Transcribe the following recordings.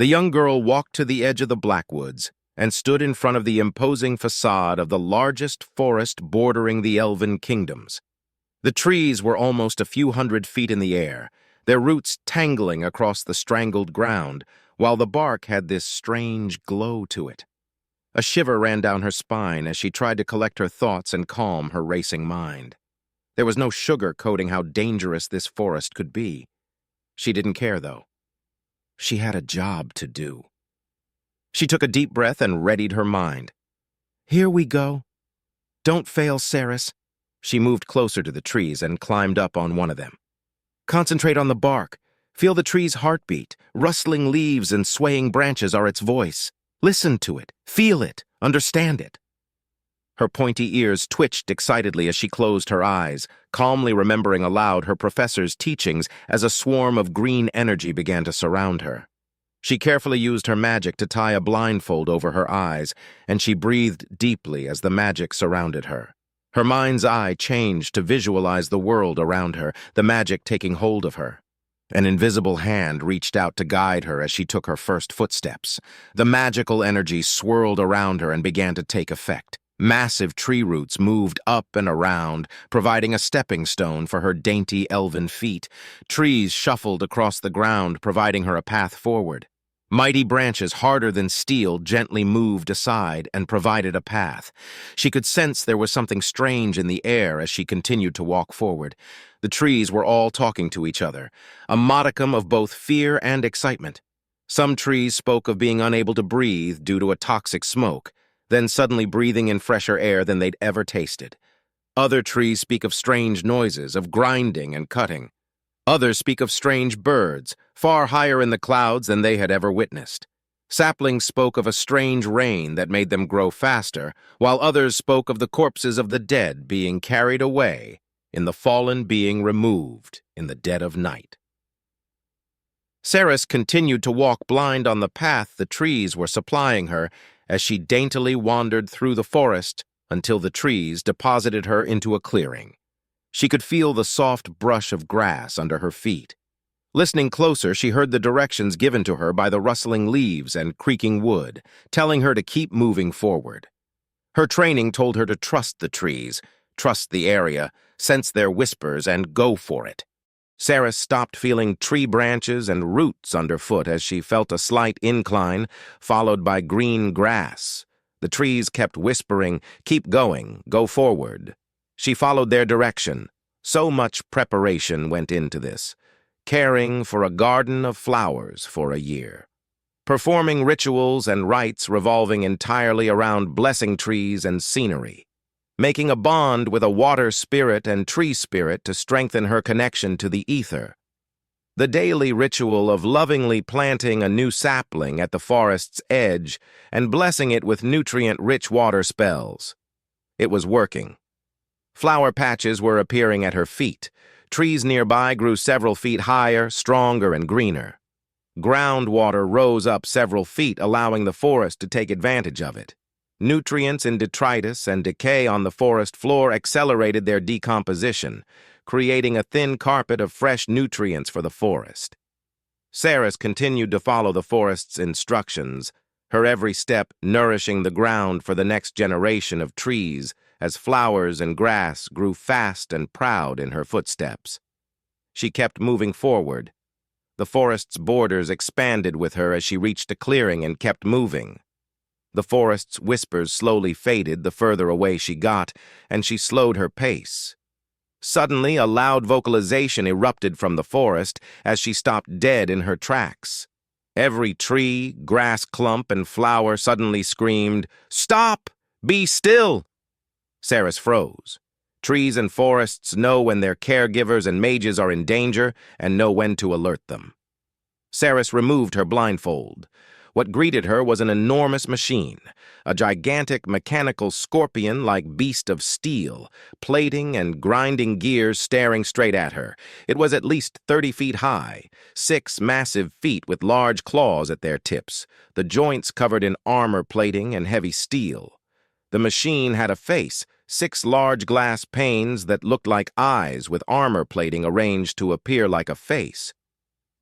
The young girl walked to the edge of the Blackwoods and stood in front of the imposing facade of the largest forest bordering the Elven kingdoms. The trees were almost a few hundred feet in the air, their roots tangling across the strangled ground, while the bark had this strange glow to it. A shiver ran down her spine as she tried to collect her thoughts and calm her racing mind. There was no sugar-coating how dangerous this forest could be. She didn't care, though. She had a job to do. She took a deep breath and readied her mind. Here we go. Don't fail, Ceres. She moved closer to the trees and climbed up on one of them. Concentrate on the bark. Feel the tree's heartbeat. Rustling leaves and swaying branches are its voice. Listen to it. Feel it. Understand it. Her pointy ears twitched excitedly as she closed her eyes, calmly remembering aloud her professor's teachings as a swarm of green energy began to surround her. She carefully used her magic to tie a blindfold over her eyes, and she breathed deeply as the magic surrounded her. Her mind's eye changed to visualize the world around her, the magic taking hold of her. An invisible hand reached out to guide her as she took her first footsteps. The magical energy swirled around her and began to take effect. Massive tree roots moved up and around, providing a stepping stone for her dainty elven feet. Trees shuffled across the ground, providing her a path forward. Mighty branches, harder than steel, gently moved aside and provided a path. She could sense there was something strange in the air as she continued to walk forward. The trees were all talking to each other, a modicum of both fear and excitement. Some trees spoke of being unable to breathe due to a toxic smoke, then suddenly breathing in fresher air than they'd ever tasted. Other trees speak of strange noises, of grinding and cutting. Others speak of strange birds, far higher in the clouds than they had ever witnessed. Saplings spoke of a strange rain that made them grow faster, while others spoke of the corpses of the dead being carried away, in the fallen being removed in the dead of night. Ceres continued to walk blind on the path the trees were supplying her as she daintily wandered through the forest until the trees deposited her into a clearing. She could feel the soft brush of grass under her feet. Listening closer, she heard the directions given to her by the rustling leaves and creaking wood, telling her to keep moving forward. Her training told her to trust the trees, trust the area, sense their whispers, and go for it. Ceres stopped feeling tree branches and roots underfoot as she felt a slight incline, followed by green grass. The trees kept whispering, "Keep going, go forward." She followed their direction. So much preparation went into this, caring for a garden of flowers for a year, performing rituals and rites revolving entirely around blessing trees and scenery, making a bond with a water spirit and tree spirit to strengthen her connection to the ether. The daily ritual of lovingly planting a new sapling at the forest's edge and blessing it with nutrient-rich water spells. It was working. Flower patches were appearing at her feet. Trees nearby grew several feet higher, stronger, and greener. Groundwater rose up several feet, allowing the forest to take advantage of it. Nutrients in detritus and decay on the forest floor accelerated their decomposition, creating a thin carpet of fresh nutrients for the forest. Ceres continued to follow the forest's instructions, her every step nourishing the ground for the next generation of trees as flowers and grass grew fast and proud in her footsteps. She kept moving forward. The forest's borders expanded with her as she reached a clearing and kept moving. The forest's whispers slowly faded the further away she got, and she slowed her pace. Suddenly, a loud vocalization erupted from the forest as she stopped dead in her tracks. Every tree, grass clump, and flower suddenly screamed, "Stop! Be still!" Ceres froze. Trees and forests know when their caregivers and mages are in danger and know when to alert them. Ceres removed her blindfold. What greeted her was an enormous machine, a gigantic mechanical scorpion-like beast of steel, plating and grinding gears staring straight at her. It was at least 30 feet high, 6 massive feet with large claws at their tips, the joints covered in armor plating and heavy steel. The machine had a face, 6 large glass panes that looked like eyes with armor plating arranged to appear like a face.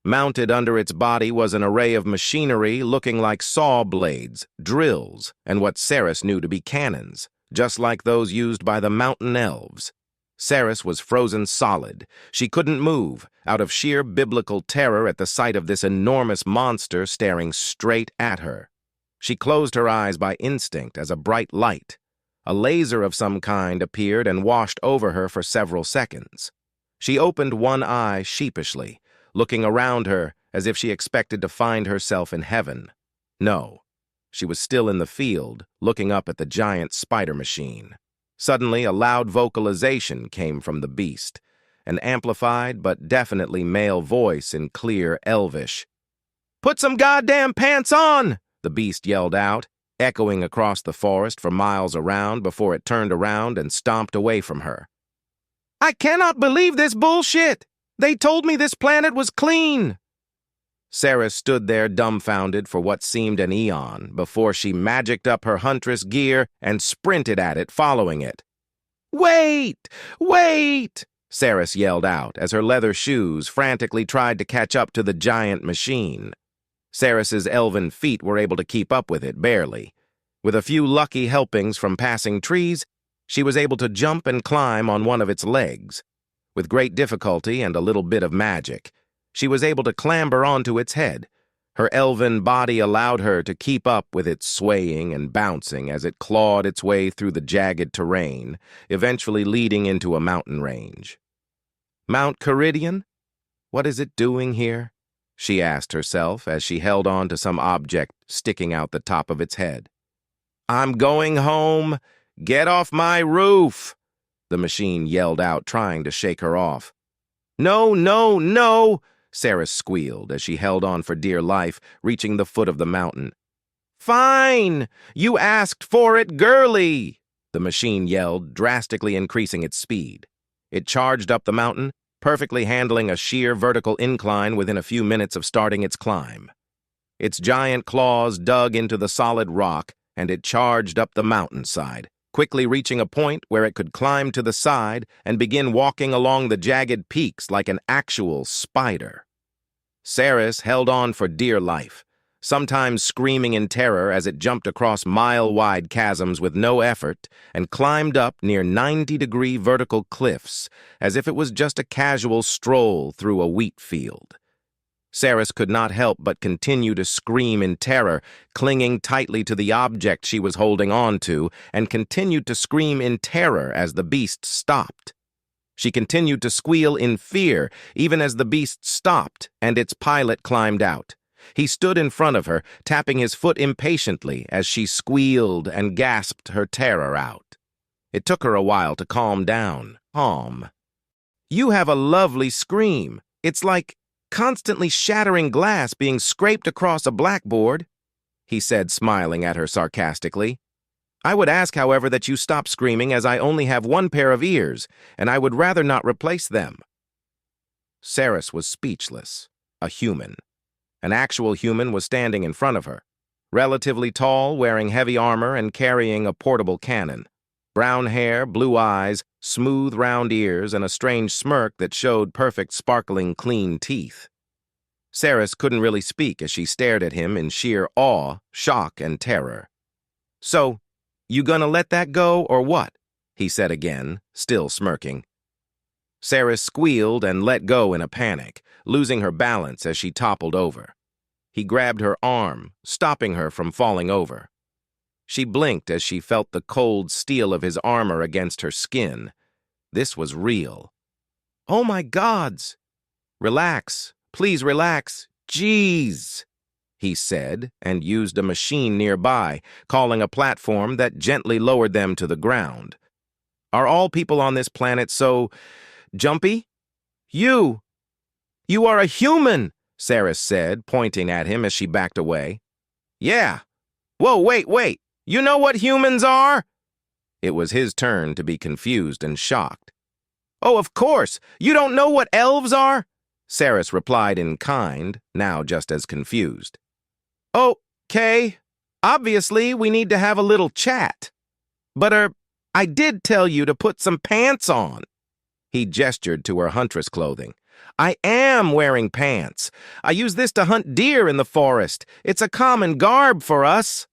Mounted under its body was an array of machinery looking like saw blades, drills, and what Ceres knew to be cannons, just like those used by the mountain elves. Ceres was frozen solid. She couldn't move, out of sheer biblical terror at the sight of this enormous monster staring straight at her. She closed her eyes by instinct as a bright light. A laser of some kind appeared and washed over her for several seconds. She opened one eye sheepishly, looking around her as if she expected to find herself in heaven. No, she was still in the field, looking up at the giant spider machine. Suddenly, a loud vocalization came from the beast, an amplified but definitely male voice in clear Elvish. "Put some goddamn pants on!" the beast yelled out, echoing across the forest for miles around before it turned around and stomped away from her. "I cannot believe this bullshit! They told me this planet was clean!" Sarah stood there dumbfounded for what seemed an eon before she magicked up her huntress gear and sprinted at it, following it. "Wait! Wait!" Ceres yelled out as her leather shoes frantically tried to catch up to the giant machine. Ceres's elven feet were able to keep up with it, barely. With a few lucky helpings from passing trees, she was able to jump and climb on one of its legs. With great difficulty and a little bit of magic, she was able to clamber onto its head. Her elven body allowed her to keep up with its swaying and bouncing as it clawed its way through the jagged terrain, eventually leading into a mountain range. "Mount Caridian? What is it doing here?" she asked herself as she held on to some object sticking out the top of its head. "I'm going home! Get off my roof!" the machine yelled out, trying to shake her off. "No, no, no!" Sarah squealed as she held on for dear life, reaching the foot of the mountain. "Fine! You asked for it, girly!" the machine yelled, drastically increasing its speed. It charged up the mountain, perfectly handling a sheer vertical incline within a few minutes of starting its climb. Its giant claws dug into the solid rock, and it charged up the mountainside, quickly reaching a point where it could climb to the side and begin walking along the jagged peaks like an actual spider. Ceres held on for dear life, sometimes screaming in terror as it jumped across mile-wide chasms with no effort and climbed up near 90-degree vertical cliffs as if it was just a casual stroll through a wheat field. Ceres could not help but continue to scream in terror, clinging tightly to the object she was holding on to, and continued to scream in terror as the beast stopped. She continued to squeal in fear, even as the beast stopped and its pilot climbed out. He stood in front of her, tapping his foot impatiently as she squealed and gasped her terror out. It took her a while to calm down. "You have a lovely scream. It's like constantly shattering glass being scraped across a blackboard," he said, smiling at her sarcastically. "I would ask, however, that you stop screaming, as I only have one pair of ears, and I would rather not replace them." Ceres was speechless. A human. An actual human was standing in front of her, relatively tall, wearing heavy armor and carrying a portable cannon. Brown hair, blue eyes, smooth round ears, and a strange smirk that showed perfect sparkling clean teeth. Ceres couldn't really speak as she stared at him in sheer awe, shock, and terror. "So, you gonna let that go, or what?" he said again, still smirking. Ceres squealed and let go in a panic, losing her balance as she toppled over. He grabbed her arm, stopping her from falling over. She blinked as she felt the cold steel of his armor against her skin. This was real. "Oh my gods! Relax, please relax. Jeez!" he said, and used a machine nearby, calling a platform that gently lowered them to the ground. "Are all people on this planet so jumpy?" You are a human," Ceres said, pointing at him as she backed away. "Yeah. Whoa, wait. You know what humans are?" It was his turn to be confused and shocked. "Oh, of course. You don't know what elves are?" Ceres replied in kind, now just as confused. "Okay. Obviously, we need to have a little chat. But, I did tell you to put some pants on." He gestured to her huntress clothing. I am wearing pants. I use this to hunt deer in the forest. It's a common garb for us.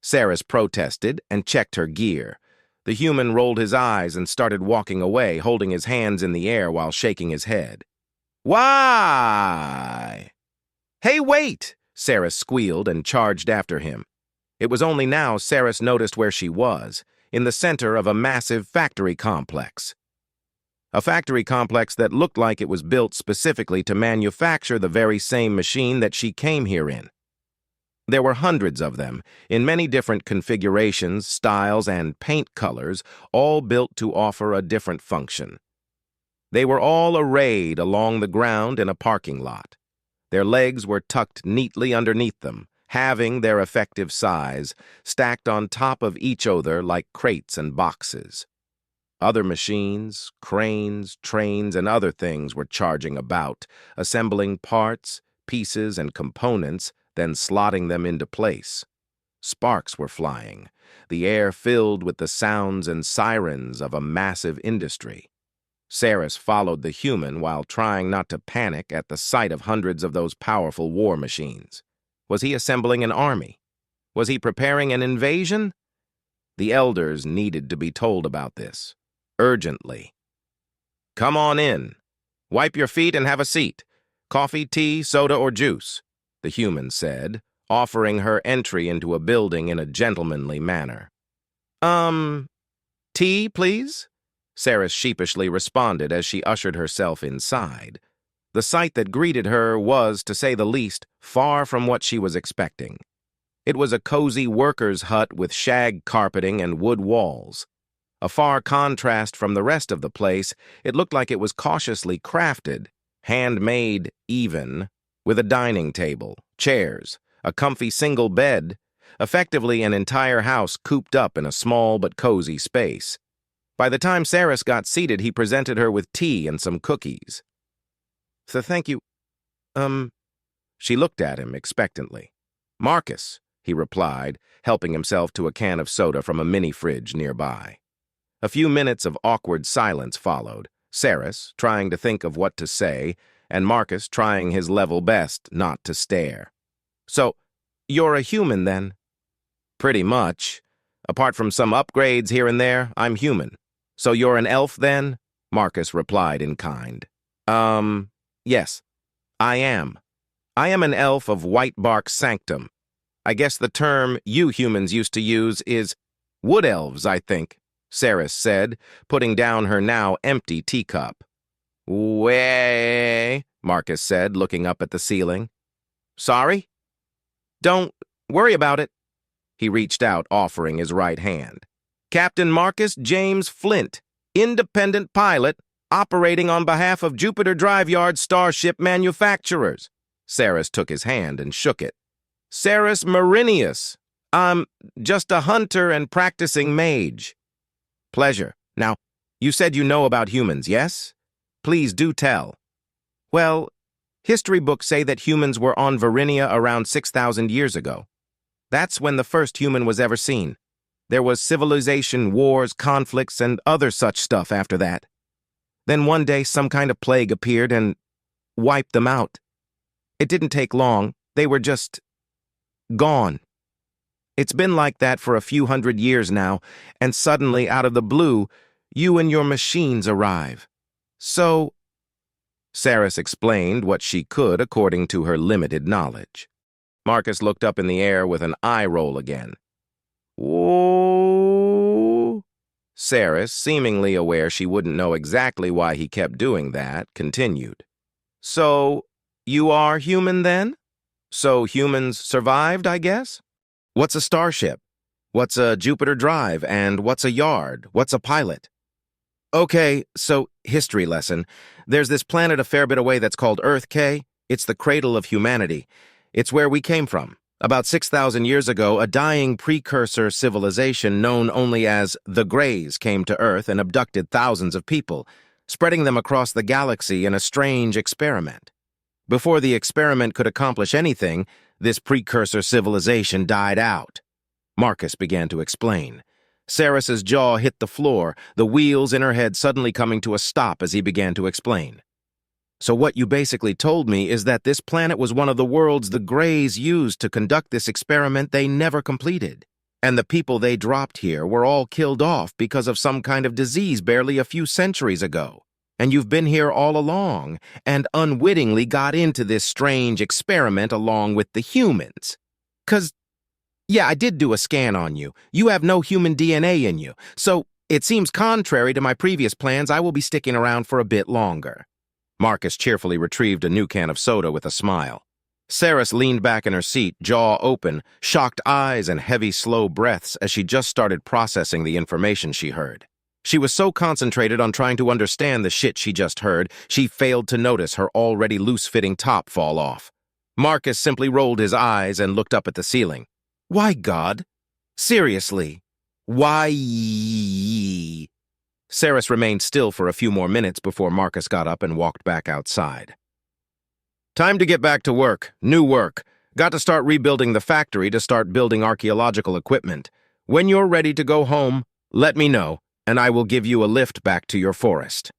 Saris protested and checked her gear. The human rolled his eyes and started walking away, holding his hands in the air while shaking his head. Why? Hey, wait! Saris squealed and charged after him. It was only now Saris noticed where she was, in the center of a massive factory complex. A factory complex that looked like it was built specifically to manufacture the very same machine that she came here in. There were hundreds of them, in many different configurations, styles, and paint colors, all built to offer a different function. They were all arrayed along the ground in a parking lot. Their legs were tucked neatly underneath them, halving their effective size, stacked on top of each other like crates and boxes. Other machines, cranes, trains, and other things were charging about, assembling parts, pieces, and components, then slotting them into place. Sparks were flying, the air filled with the sounds and sirens of a massive industry. Saris followed the human while trying not to panic at the sight of hundreds of those powerful war machines. Was he assembling an army? Was he preparing an invasion? The elders needed to be told about this, urgently. Come on in. Wipe your feet and have a seat. Coffee, tea, soda, or juice, the human said, offering her entry into a building in a gentlemanly manner. Tea, please? Saris sheepishly responded as she ushered herself inside. The sight that greeted her was, to say the least, far from what she was expecting. It was a cozy worker's hut with shag carpeting and wood walls. A far contrast from the rest of the place, it looked like it was cautiously crafted, handmade even, with a dining table, chairs, a comfy single bed, effectively an entire house cooped up in a small but cozy space. By the time Saris got seated, he presented her with tea and some cookies. Thank you. She looked at him expectantly. Marcus, he replied, helping himself to a can of soda from a mini-fridge nearby. A few minutes of awkward silence followed, Saris trying to think of what to say, and Marcus trying his level best not to stare. So, you're a human, then? Pretty much. Apart from some upgrades here and there, I'm human. So you're an elf, then? Marcus replied in kind. Yes, I am. I am an elf of White Bark Sanctum. I guess the term you humans used to use is wood elves, I think, Saris said, putting down her now empty teacup. Way, Marcus said, looking up at the ceiling. Sorry? Don't worry about it. He reached out, offering his right hand. Captain Marcus James Flint, independent pilot, operating on behalf of Jupiter Drive Yard Starship Manufacturers. Saris took his hand and shook it. Saris Marinius. I'm just a hunter and practicing mage. Pleasure. Now, you said you know about humans, yes? Please do tell. Well, history books say that humans were on Varinia around 6,000 years ago. That's when the first human was ever seen. There was civilization, wars, conflicts, and other such stuff after that. Then one day some kind of plague appeared and wiped them out. It didn't take long. They were just gone. It's been like that for a few hundred years now, and suddenly, out of the blue, you and your machines arrive. So, Saris explained what she could according to her limited knowledge. Marcus looked up in the air with an eye roll again. Whoa! Saris, seemingly aware she wouldn't know exactly why he kept doing that, continued. So, you are human then? So humans survived, I guess? What's a starship? What's a Jupiter Drive? And what's a yard? What's a pilot? Okay, so, history lesson. There's this planet a fair bit away that's called Earth, K. It's the cradle of humanity. It's where we came from. About 6,000 years ago, a dying precursor civilization known only as the Greys came to Earth and abducted thousands of people, spreading them across the galaxy in a strange experiment. Before the experiment could accomplish anything, this precursor civilization died out. Marcus began to explain. Saris's jaw hit the floor, the wheels in her head suddenly coming to a stop as he began to explain. So what you basically told me is that this planet was one of the worlds the Greys used to conduct this experiment they never completed. And the people they dropped here were all killed off because of some kind of disease barely a few centuries ago. And you've been here all along, and unwittingly got into this strange experiment along with the humans. 'Cause, yeah, I did do a scan on you. You have no human DNA in you, so it seems contrary to my previous plans I will be sticking around for a bit longer. Marcus cheerfully retrieved a new can of soda with a smile. Saris leaned back in her seat, jaw open, shocked eyes and heavy, slow breaths as she just started processing the information she heard. She was so concentrated on trying to understand the shit she just heard, she failed to notice her already loose-fitting top fall off. Marcus simply rolled his eyes and looked up at the ceiling. Why, God? Seriously? Why? Saris remained still for a few more minutes before Marcus got up and walked back outside. Time to get back to work. New work. Got to start rebuilding the factory to start building archaeological equipment. When you're ready to go home, let me know, and I will give you a lift back to your forest.